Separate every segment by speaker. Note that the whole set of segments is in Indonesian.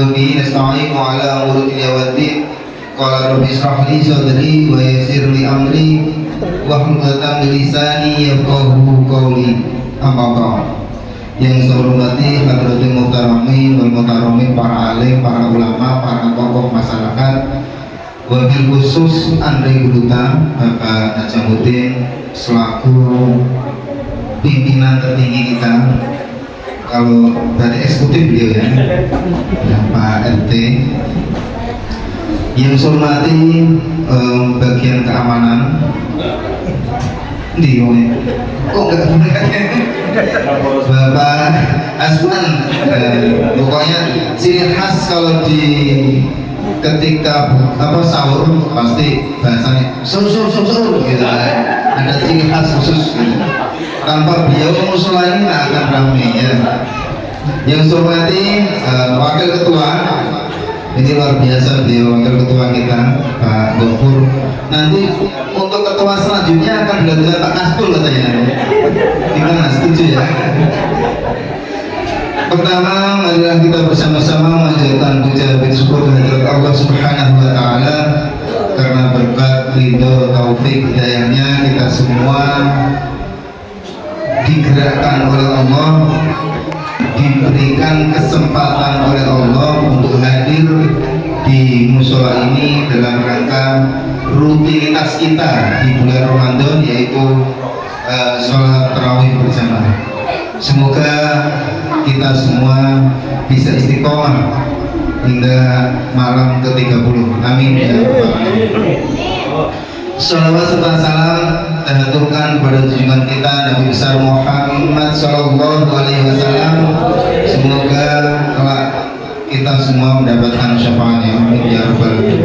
Speaker 1: Wabihi nasta'in wa ala umuri dunya waddin. Qala rabbi ishrah li sadri wa yassir li amri wahlul 'uqdatam min lisani yafqahu qawli. Amma ba'd. Yang saya hormati hadratul muhtaramin wal muhtaramin, para alim, para ulama, para tokoh masyarakat, wabil khusus Andre Guluta Bapak Najamuddin selaku pimpinan tertinggi kita. Kalau dari eksekutif beliau ya, Pak RT. Yang saya hormati bagian keamanan. Kok nggak Bapak Asman, pokoknya ciri khas kalau di ketika sahur pasti bahasanya sur gitu, ada ciri khas khusus gitu. Tanpa beliau musola ini nggak akan ramai ya. Yang saya hormati wakil ketua, ini luar biasa beliau wakil ketua kita Pak Gofur. Nanti untuk ketua selanjutnya akan dilakukan Pak Kasbul katanya. Gimana, setuju ya? Pertama, marilah kita bersama-sama mengajarkan puja dan syukur kehadirat Allah Subhanahu wa Ta'ala, karena berkat ridho taufik hidayahnya kita semua digerakkan oleh Allah, diberikan kesempatan oleh Allah untuk hadir di musola ini dalam rangka rutinitas kita di bulan Ramadan, yaitu sholat tarawih berjamaah. Semoga kita semua bisa istiqomah hingga malam ke-30. Amin ya rabbal alamin. Shalawat serta salam terhaturkan kepada junjungan kita Nabi besar Muhammad Sallallahu Alaihi Wasallam. Semoga kelak kita semua mendapatkan syafaatnya. Amin ya rabbal alamin.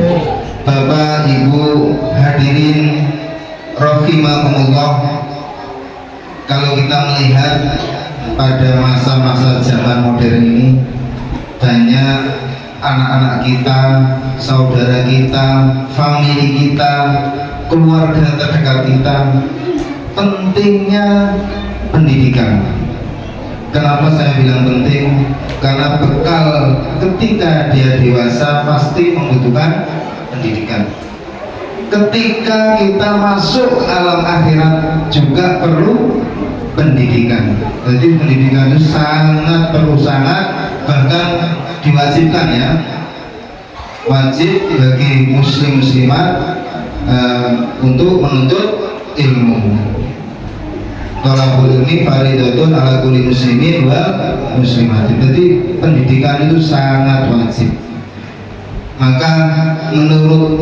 Speaker 1: Bapak, Ibu, hadirin rahimakumullah. Kalau kita melihat pada masa-masa zaman modern ini, banyak anak-anak kita, saudara kita, famili kita, keluarga terdekat kita, pentingnya pendidikan. Kenapa saya bilang penting? Karena bekal ketika dia dewasa pasti membutuhkan pendidikan. Ketika kita masuk ke alam akhirat juga perlu pendidikan. Jadi pendidikan itu sangat perlu, bahkan diwajibkan ya, wajib bagi muslim muslimat untuk menuntut ilmu. Thalabul ilmi fardhatun ala kulli muslimin wal muslimat. Jadi pendidikan itu sangat wajib. Maka menurut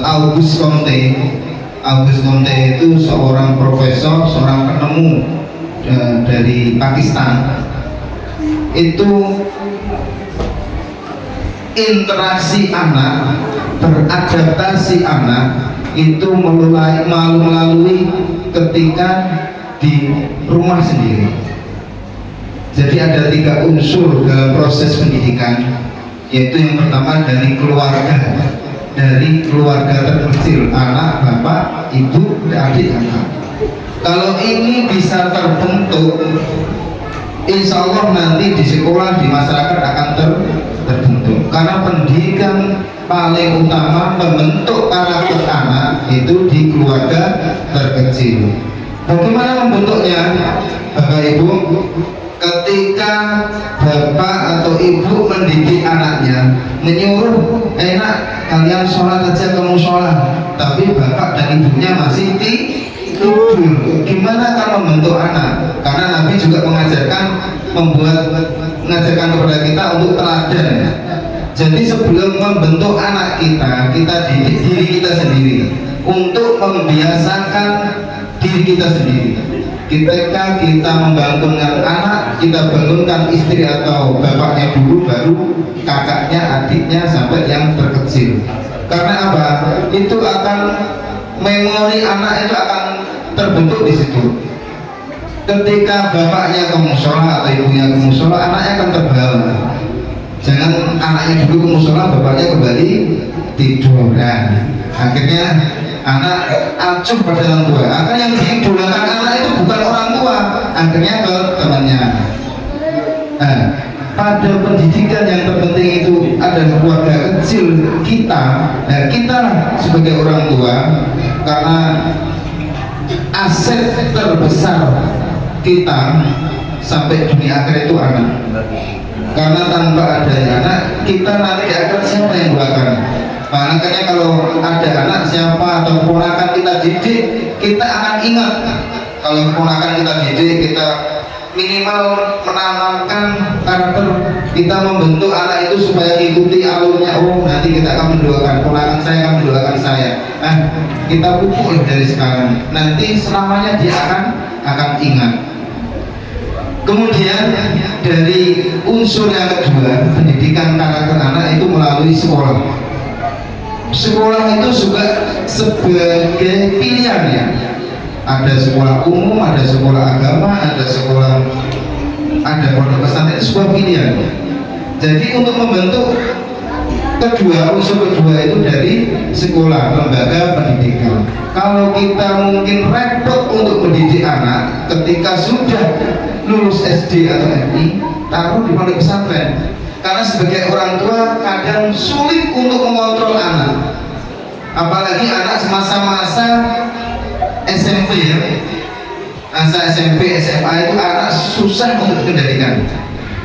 Speaker 1: Auguste Comte itu seorang profesor, seorang penemu dari Pakistan. Itu interaksi anak, beradaptasi anak itu melalui ketika di rumah sendiri. Jadi ada 3 unsur dalam proses pendidikan, yaitu yang pertama dari keluarga terkecil, anak, bapak, ibu, adik, anak. Kalau ini bisa terbentuk, insya Allah nanti di sekolah, di masyarakat akan terbentuk. Karena pendidikan paling utama membentuk karakter anak itu di keluarga terkecil. Bagaimana membentuknya, Bapak Ibu? Ketika bapak atau ibu mendidik anaknya, menyuruh enak kalian sholat aja kamu sholat, tapi bapak dan ibunya masih tidur. Gimana kalau membentuk anak? Karena Nabi juga mengajarkan kepada kita untuk teladan. Jadi sebelum membentuk anak kita, kita didik diri kita sendiri untuk membiasakan diri kita sendiri. Ketika kita membangunkan anak, kita bangunkan istri atau bapaknya dulu, baru kakaknya, adiknya, sampai yang terkecil. Karena apa? Itu akan, memori anak itu akan terbentuk di situ. Ketika bapaknya ke mushola atau ibunya ke mushola, anaknya akan terbawa. Jangan anaknya dulu ke mushola, bapaknya kembali tidur. Nah, akhirnya anak acuh pada orang tua. Akhirnya yang diidolakan anak itu bukan orang tua, akhirnya ke temannya. Nah, pada pendidikan yang terpenting itu adalah keluarga kecil kita. Nah, kita sebagai orang tua, karena aset terbesar kita sampai dunia akhir itu anak. Karena tanpa adanya anak, kita nanti akan siapa yang doakan? Makanya kalau ada anak siapa atau ponakan kita didik, kita akan ingat. Kalau ponakan kita didik, kita minimal menanamkan karakter, kita membentuk anak itu supaya mengikuti alurnya. Oh, nanti kita akan mendoakan ponakan saya, akan mendoakan saya. Nah, kita pupuk dari sekarang. Nanti selamanya dia akan ingat. Kemudian dari unsur yang kedua, pendidikan karakter anak itu melalui sekolah. Sekolah itu juga sebagai pilihan ya. Ada sekolah umum, ada sekolah agama, ada pondok pesantren, itu sebuah pilihan. Jadi untuk membentuk unsur kedua itu dari sekolah, lembaga pendidikan. Kalau kita mungkin repot untuk mendidik anak ketika sudah lulus SD atau MI, taruh di pondok pesantren. Karena sebagai orang tua kadang sulit untuk mengontrol anak, apalagi anak semasa-masa SMP ya, masa SMP, SMA itu anak susah untuk dikendalikan.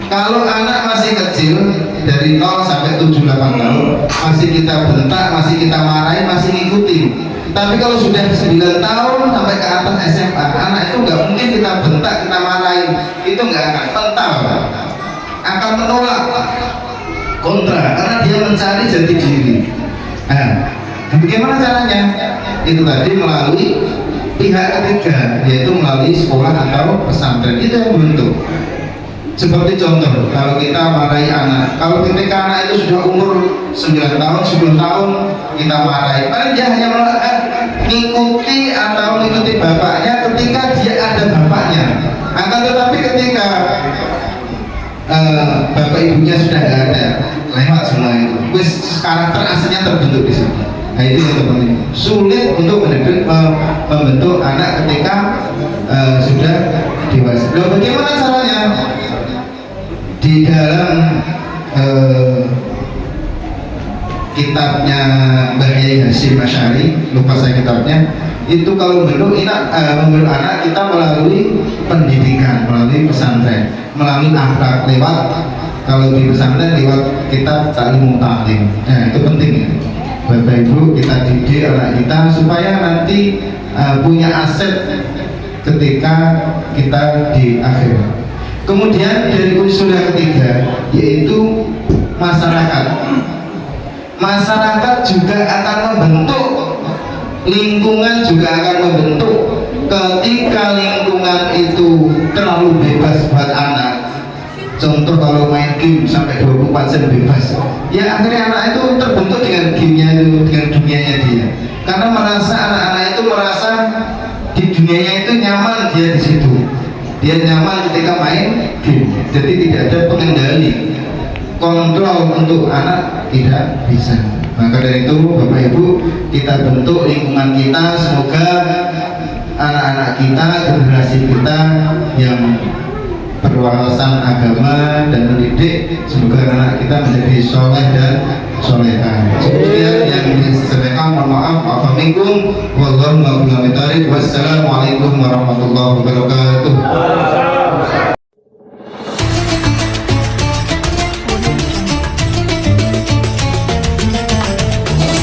Speaker 1: Kalau anak masih kecil dari 0 sampai 7-8 tahun masih kita bentak, masih kita marahin, masih ngikutin. Tapi kalau sudah 9 tahun sampai ke atas SMA, anak itu nggak mungkin kita bentak, kita marahin, itu nggak akan mental, akan menolak, kontra, karena dia mencari jati diri. Nah, bagaimana caranya? Itu tadi melalui pihak ketiga, yaitu melalui sekolah atau pesantren. Itu yang membentuk. Seperti contoh, kalau kita marahi anak, kalau ketika anak itu sudah umur 9 tahun, 10 tahun, kita marahi, paling dia hanya mengikuti atau mengikuti bapaknya ketika dia ada bapaknya. Akan tetapi ketika bapak ibunya sudah tidak ada, lewat semua itu. Wis karakter aslinya terbentuk di sini. Nah, itu yang terpenting. Sulit untuk membentuk anak ketika sudah dewasa. Loh, bagaimana caranya? Di dalam kitabnya Mbah Yai Hasyim Asy'ari, lupa saya kitabnya, itu kalau membentuk anak kita melalui pendidikan, melalui pesantren, melalui akhlak, lewat, kalau di pesantren lewat kitab Ta'lim Ta'lim. Nah, itu penting ya. Bapak Ibu, kita didik anak kita supaya nanti punya aset ketika kita di akhir. Kemudian dari unsur yang ketiga, yaitu masyarakat. Masyarakat juga akan membentuk, lingkungan juga akan membentuk. Ketika lingkungan itu terlalu bebas buat anak, contoh kalau main game sampai 24 jam bebas, ya akhirnya anak itu terbentuk dengan gamenya itu, dengan dunianya dia. Karena merasa anak-anak itu merasa di dunianya itu nyaman, dia di situ. Dia nyaman ketika main game, jadi tidak ada pengendali, kontrol untuk anak tidak bisa. Maka dari itu Bapak Ibu, kita bentuk lingkungan kita, semoga anak-anak kita, generasi kita yang berwawasan agama dan mendidik, semoga anak kita menjadi soleh dan solehah. Sekian yang disampaikan, mohon maaf, wassalamualaikum warahmatullahi wabarakatuh.